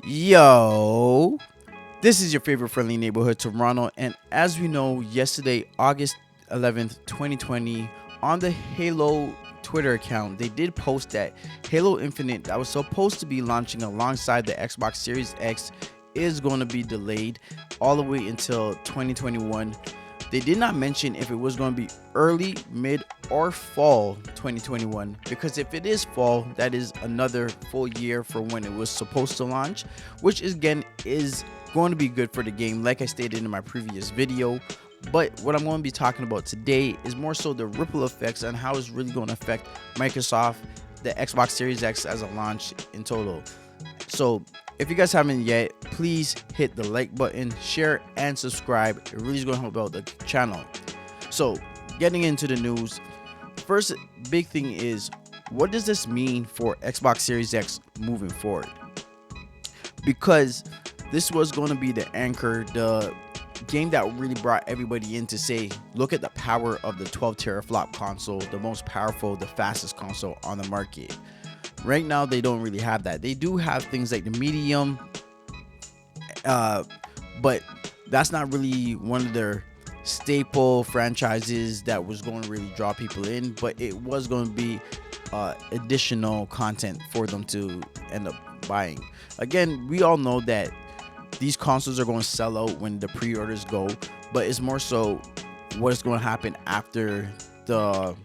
Yo, this is your favorite friendly neighborhood Toronto, and as we know, yesterday, August 11th, 2020, on the Halo Twitter account, they did post that Halo Infinite, that was supposed to be launching alongside the Xbox Series X, is going to be delayed all the way until 2021. They did not mention if it was going to be early, mid, or fall 2021, because if it is fall, that is another full year for when it was supposed to launch, which again is going to be good for the game, like I stated in my previous video. But what I'm going to be talking about today is more so the ripple effects and how it's really going to affect Microsoft, the Xbox Series X as a launch in total. So if you guys haven't yet, please hit the like button, share, and subscribe. It really is going to help out the channel. So getting into the news, first big thing is, what does this mean for Xbox Series X moving forward? Because this was going to be the anchor, the game that really brought everybody in to say, look at the power of the 12 teraflop console, the most powerful, the fastest console on the market. Right now, they don't really have that. They do have things like the medium, but that's not really one of their staple franchises that was going to really draw people in. But it was going to be additional content for them to end up buying. Again, we all know that these consoles are going to sell out when the pre-orders go, but it's more so what's going to happen after the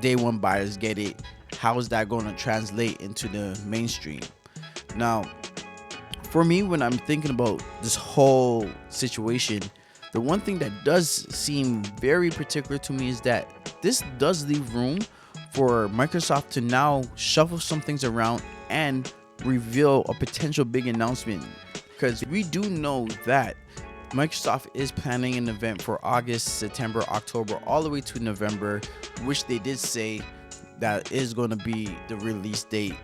day one buyers get it. How is that going to translate into the mainstream? Now, for me, when I'm thinking about this whole situation, the one thing that does seem very particular to me is that this does leave room for Microsoft to now shuffle some things around and reveal a potential big announcement, because we do know that Microsoft is planning an event for August, September, October, all the way to November, which they did say that is going to be the release date,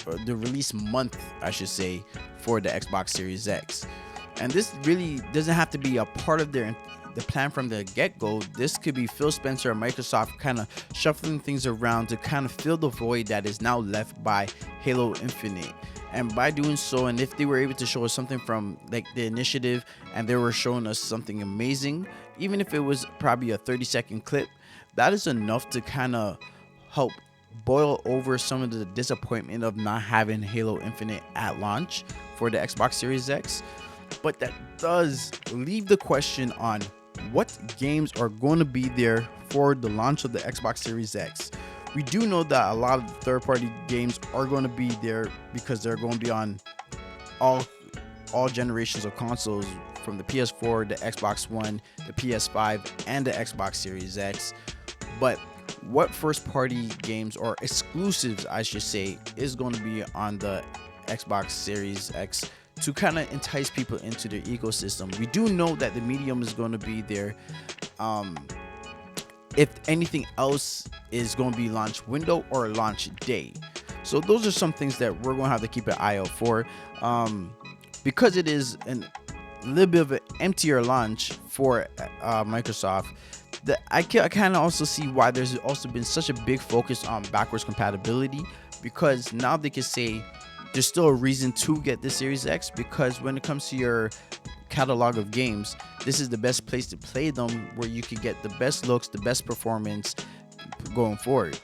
or the release month, I should say, for the Xbox Series X. And this really doesn't have to be a part of the plan from the get-go. This could be Phil Spencer and Microsoft kind of shuffling things around to kind of fill the void that is now left by Halo Infinite. And by doing so, and if they were able to show us something from like the initiative, and they were showing us something amazing, even if it was probably a 30-second clip, that is enough to kind of help boil over some of the disappointment of not having Halo Infinite at launch for the Xbox Series X. But that does leave the question on what games are going to be there for the launch of the Xbox Series X. We do know that a lot of third-party games are going to be there because they're going to be on all generations of consoles, from the PS4, the Xbox One, the PS5, and the Xbox Series X. But what first-party games, or exclusives I should say, is going to be on the Xbox Series X to kind of entice people into their ecosystem? We do know that the medium is going to be there. If anything else is going to be launch window or launch day. So those are some things that we're going to have to keep an eye out for, because it is a little bit of an emptier launch for Microsoft. I kind of also see why there's also been such a big focus on backwards compatibility, because now they can say there's still a reason to get the Series X, because when it comes to your catalog of games, this is the best place to play them, where you can get the best looks, the best performance going forward.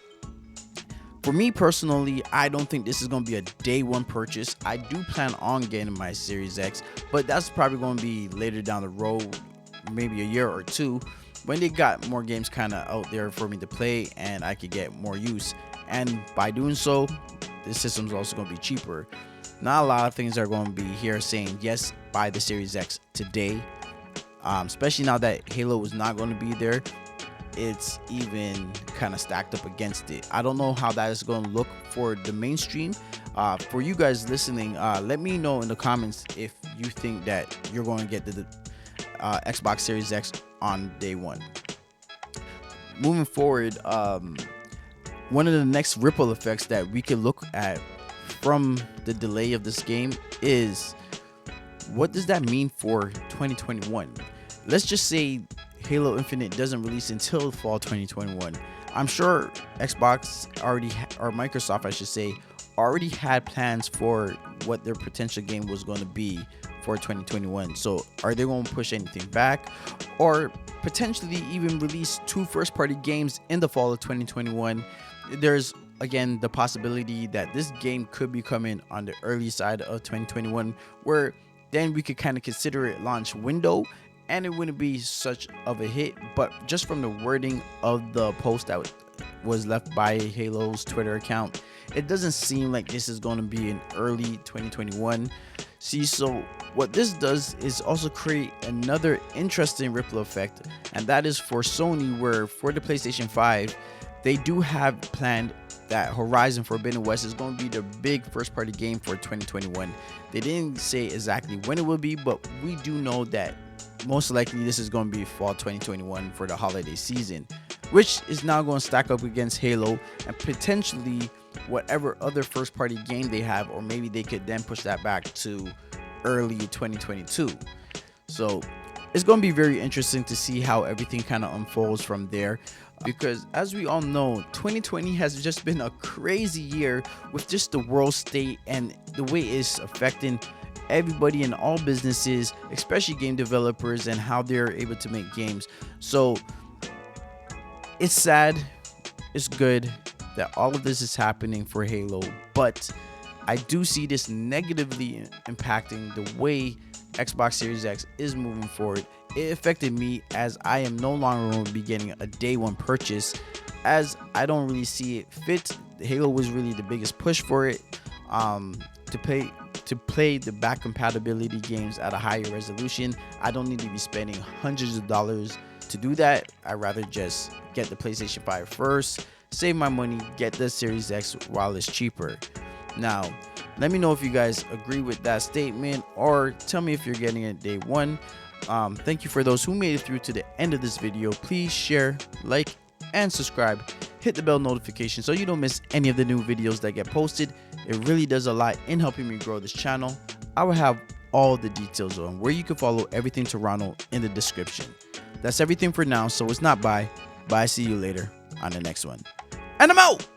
For me personally, I don't think this is going to be a day one purchase. I do plan on getting my Series X, but that's probably going to be later down the road, maybe a year or two, when they got more games kind of out there for me to play and I could get more use. And by doing so, this system is also going to be cheaper. Not a lot of things are going to be here saying yes, buy the Series X today, especially now that Halo is not going to be there. It's even kind of stacked up against it. I don't know how that is going to look for the mainstream. For you guys listening, let me know in the comments if you think that you're going to get the Xbox Series X on day one. Moving forward, one of the next ripple effects that we can look at from the delay of this game is, what does that mean for 2021? Let's just say Halo Infinite doesn't release until fall 2021. I'm sure Xbox already, or Microsoft I should say, already had plans for what their potential game was going to be for 2021. So are they going to push anything back, or potentially even release 2 first-party games in the fall of 2021? There's again the possibility that this game could be coming on the early side of 2021, where then we could kind of consider it launch window, and it wouldn't be such of a hit. But just from the wording of the post that was left by Halo's Twitter account, it doesn't seem like this is going to be in early 2021. See, so what this does is also create another interesting ripple effect, and that is for Sony, where for the PlayStation 5, they do have planned that Horizon Forbidden West is going to be the big first party game for 2021. They didn't say exactly when it will be, but we do know that most likely this is going to be fall 2021 for the holiday season, which is now going to stack up against Halo and potentially whatever other first party game they have, or maybe they could then push that back to early 2022. So it's going to be very interesting to see how everything kind of unfolds from there, because as we all know, 2020 has just been a crazy year with just the world state and the way it's affecting everybody in all businesses, especially game developers, and how they're able to make games. So it's sad, it's good that all of this is happening for Halo, but I do see this negatively impacting the way Xbox Series X is moving forward. It affected me, as I am no longer going to be getting a day one purchase, as I don't really see it fit. Halo was really the biggest push for it, to play the back compatibility games at a higher resolution. I don't need to be spending hundreds of dollars to do that. I'd rather just get the PlayStation 5 first, save my money, get the Series X while it's cheaper. Now, let me know if you guys agree with that statement, or tell me if you're getting it day one. Thank you for those who made it through to the end of this video. Please share, like, and subscribe. Hit the bell notification so you don't miss any of the new videos that get posted. It really does a lot in helping me grow this channel. I will have all the details on where you can follow everything Toronto in the description. That's everything for now, so it's not bye. Bye, see you later on the next one. And I'm out!